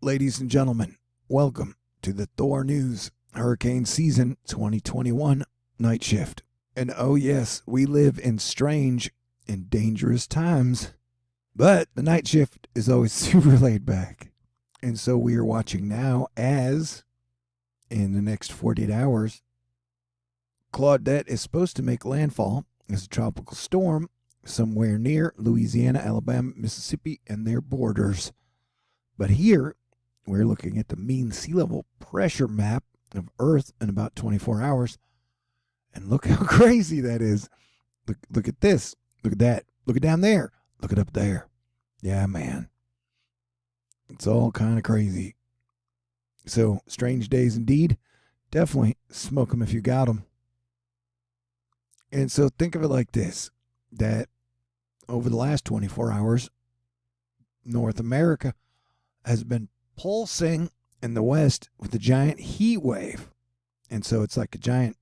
Ladies and gentlemen, welcome to the THORnews Hurricane Season 2021 Night Shift. And oh yes, we live in strange and dangerous times, but the night shift is always super laid back. And so we are watching now as, in the next 48 hours, Claudette is supposed to make landfall as a tropical storm somewhere near Louisiana, Alabama, Mississippi, and their borders. But here, we're looking at the mean sea level pressure map of Earth in about 24 hours. And look how crazy that is. Look at this. Look at that. Look at down there. Look at up there. Yeah, man. It's all kind of crazy. So, strange days indeed. Definitely smoke them if you got them. And so think of it like this, that over the last 24 hours, North America has been pulsing in the west with a giant heat wave. And so it's like a giant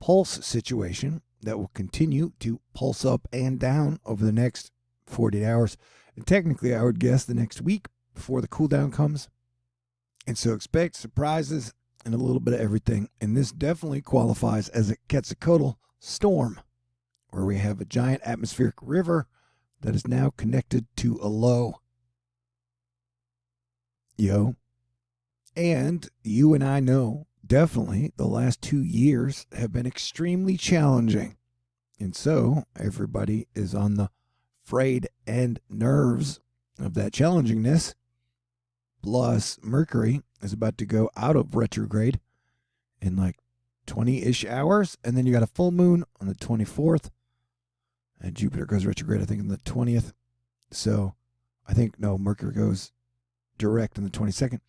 pulse situation that will continue to pulse up and down over the next 48 hours. And technically, I would guess the next week before the cool down comes. And so expect surprises and a little bit of everything. And this definitely qualifies as a Quetzalcoatl storm, where we have a giant atmospheric river that is now connected to a low. And you and I know definitely the last 2 years have been extremely challenging. And so everybody is on the frayed end nerves of that challengingness. Plus, Mercury is about to go out of retrograde in like 20-ish hours. And then you got a full moon on the 24th. And Jupiter goes retrograde, I think, on the 20th. So I think, no, Mercury goes direct on the 22nd.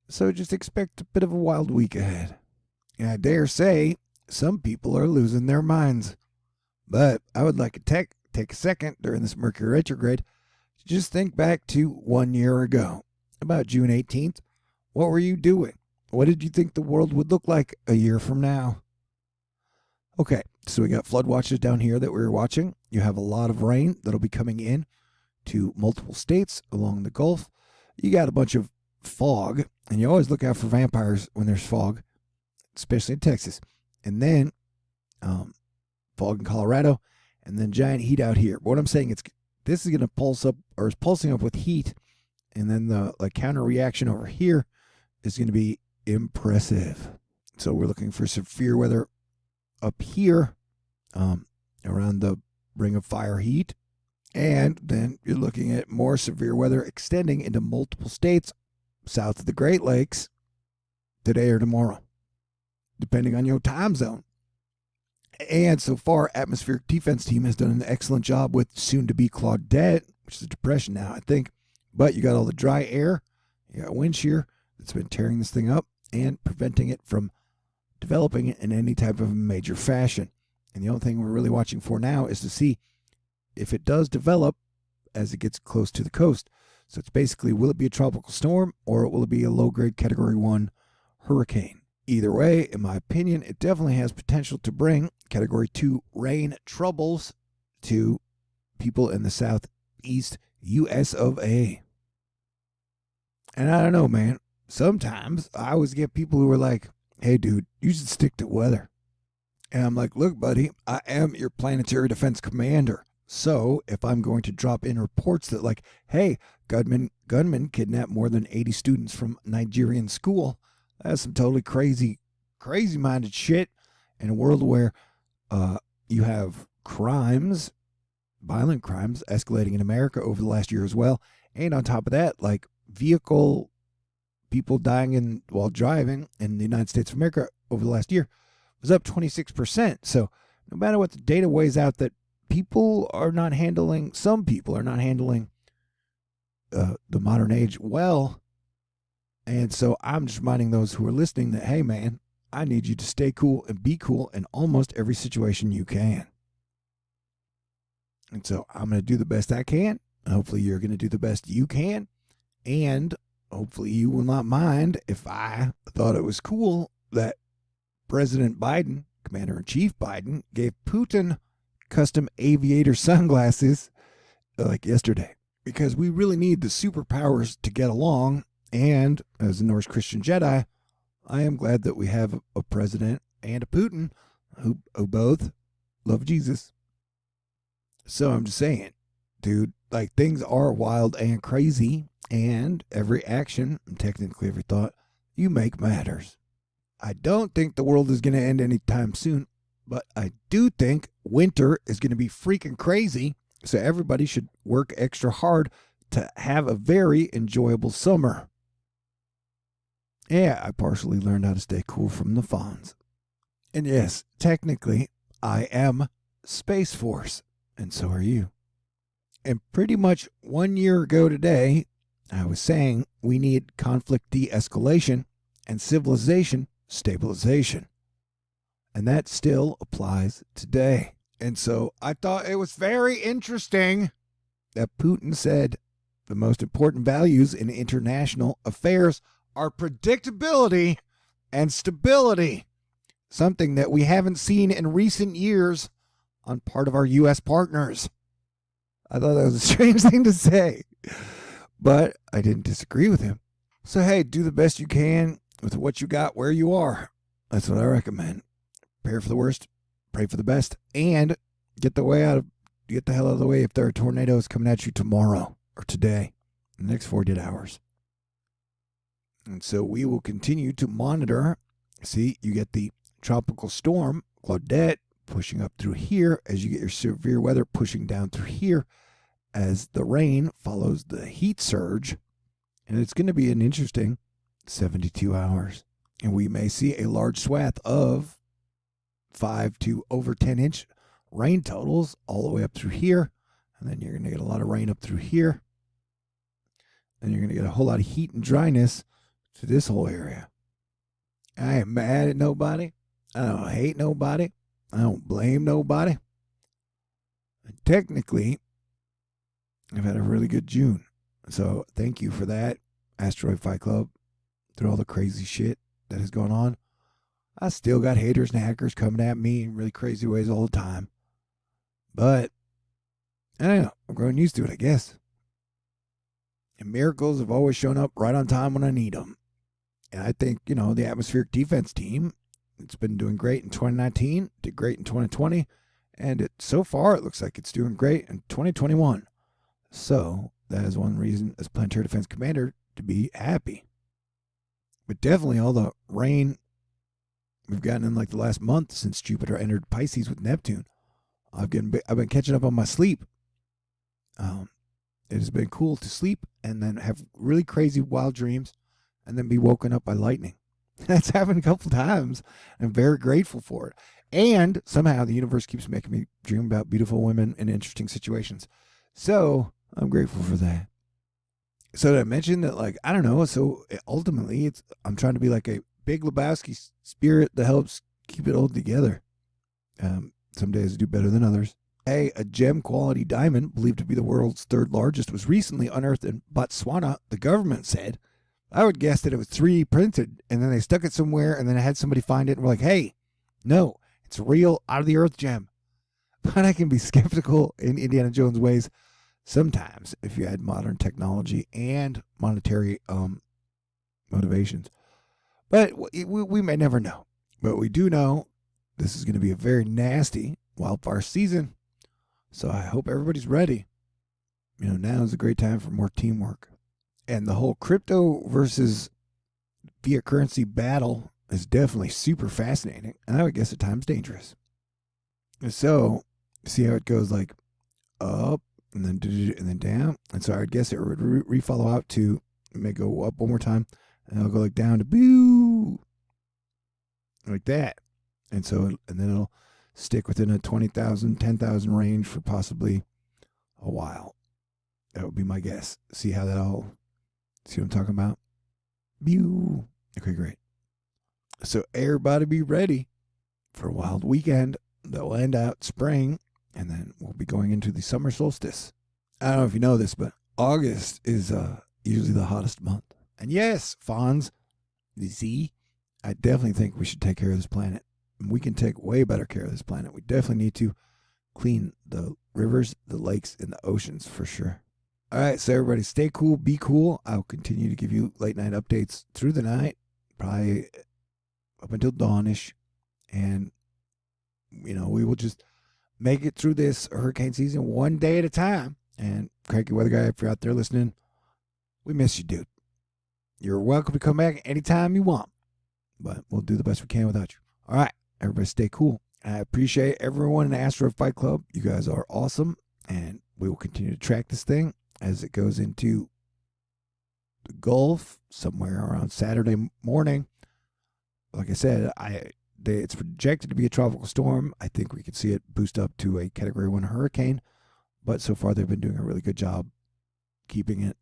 So just expect a bit of a wild week ahead. And I dare say some people are losing their minds. But I would like to take a second during this Mercury retrograde to just think back to 1 year ago, about June 18th. What were you doing? What did you think the world would look like a year from now? Okay, so we got flood watches down here that we were watching. You have a lot of rain that'll be coming in to multiple states along the Gulf. You got a bunch of fog, and you always look out for vampires when there's fog, especially in Texas. And then fog in Colorado, and then giant heat out here. But what I'm saying is this is going to pulse up, or is pulsing up with heat, and then the counter reaction over here is going to be impressive. So we're looking for severe weather up here around the ring of fire heat. And then you're looking at more severe weather extending into multiple states south of the Great Lakes today or tomorrow, depending on your time zone. And so far, Atmospheric Defense Team has done an excellent job with soon-to-be Claudette, which is a depression now, I think. But you got all the dry air, you got wind shear that's been tearing this thing up and preventing it from developing it in any type of major fashion. And the only thing we're really watching for now is to see if it does develop as it gets close to the coast. So it's basically, will it be a tropical storm or will it be a low-grade Category 1 hurricane? Either way, in my opinion, it definitely has potential to bring Category 2 rain troubles to people in the southeast U.S. of A. And I don't know, man. Sometimes I always get people who are like, hey, dude, you should stick to weather. And I'm like, look, buddy, I am your planetary defense commander. So if I'm going to drop in reports that like, hey, gunmen kidnapped more than 80 students from Nigerian school, that's some totally crazy-minded shit in a world where you have crimes, violent crimes, escalating in America over the last year as well. And on top of that, like people dying while driving in the United States of America over the last year was up 26%. So no matter what the data weighs out, that some people are not handling the modern age well. And so I'm just reminding those who are listening that, hey, man, I need you to stay cool and be cool in almost every situation you can. And so I'm going to do the best I can. Hopefully you're going to do the best you can. And hopefully you will not mind if I thought it was cool that President Biden, Commander-in-Chief Biden, gave Putin custom aviator sunglasses like yesterday. Because we really need the superpowers to get along. And as a Norse Christian Jedi, I am glad that we have a president and a Putin who both love Jesus. So I'm just saying, dude, like things are wild and crazy, and every action, and technically every thought you make matters. I don't think the world is going to end anytime soon, but I do think winter is going to be freaking crazy, so everybody should work extra hard to have a very enjoyable summer. Yeah, I partially learned how to stay cool from the Fonz. And yes, technically, I am Space Force, and so are you. And pretty much 1 year ago today, I was saying we need conflict de-escalation and civilization stabilization. And that still applies today. And so I thought it was very interesting that Putin said the most important values in international affairs are predictability and stability, something that we haven't seen in recent years on part of our U.S. partners. I thought that was a strange thing to say, but I didn't disagree with him. So, hey, do the best you can with what you got where you are. That's what I recommend. Prepare for the worst, pray for the best, and get the hell out of the way if there are tornadoes coming at you tomorrow or today, in the next 48 hours. And so we will continue to monitor. See, you get the tropical storm, Claudette, pushing up through here as you get your severe weather pushing down through here as the rain follows the heat surge. And it's going to be an interesting 72 hours. And we may see a large swath of 5 to over 10-inch rain totals all the way up through here. And then you're going to get a lot of rain up through here. And you're going to get a whole lot of heat and dryness to this whole area. I ain't mad at nobody. I don't hate nobody. I don't blame nobody. And technically, I've had a really good June. So thank you for that, Asteroid Fight Club. Through all the crazy shit that has gone on, I still got haters and hackers coming at me in really crazy ways all the time. But, I don't know. I'm growing used to it, I guess. And miracles have always shown up right on time when I need them. And I think, the atmospheric defense team, it's been doing great in 2019, did great in 2020, and so far it looks like it's doing great in 2021. So that is one reason as Planetary Defense Commander to be happy. But definitely all the rain we've gotten in like the last month since Jupiter entered Pisces with Neptune, I've been catching up on my sleep. It has been cool to sleep and then have really crazy wild dreams and then be woken up by lightning. That's happened a couple times. I'm very grateful for it. And somehow the universe keeps making me dream about beautiful women in interesting situations. So I'm grateful for that. So did I mention that, I don't know. So ultimately, I'm trying to be like a Big Lebowski spirit that helps keep it all together. Some days I do better than others. A gem quality diamond, believed to be the world's third largest, was recently unearthed in Botswana, the government said. I would guess that it was 3D printed, and then they stuck it somewhere, and then I had somebody find it, and we're like, hey, no, it's a real out-of-the-earth gem. But I can be skeptical in Indiana Jones ways sometimes if you add modern technology and monetary motivations. But we may never know. But we do know this is going to be a very nasty wildfire season. So I hope everybody's ready. Now is a great time for more teamwork. And the whole crypto versus fiat currency battle is definitely super fascinating. And I would guess at times dangerous. So, see how it goes up and then down. And so I would guess it would re-follow out to, it may go up one more time. And it'll go down to boo. Like that. And then it'll stick within a 20,000, 10,000 range for possibly a while. That would be my guess. See what I'm talking about? Pew. Okay, great. So everybody be ready for a wild weekend that will end out spring, and then we'll be going into the summer solstice. I don't know if you know this, but August is usually the hottest month. And yes, Fonz, I definitely think we should take care of this planet. We can take way better care of this planet. We definitely need to clean the rivers, the lakes, and the oceans for sure. All right, so everybody stay cool, be cool. I'll continue to give you late night updates through the night, probably up until dawnish. And, we will just make it through this hurricane season one day at a time. And Cranky Weather Guy, if you're out there listening, we miss you, dude. You're welcome to come back anytime you want, but we'll do the best we can without you. All right, everybody stay cool. I appreciate everyone in the Asteroid Fight Club. You guys are awesome, and we will continue to track this thing as it goes into the Gulf somewhere around Saturday morning. Like I said, it's projected to be a tropical storm. I think we could see it boost up to a Category 1 hurricane, but so far they've been doing a really good job keeping it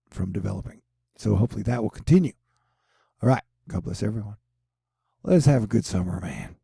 from developing. So hopefully that will continue. All right. God bless everyone. Let's have a good summer, man.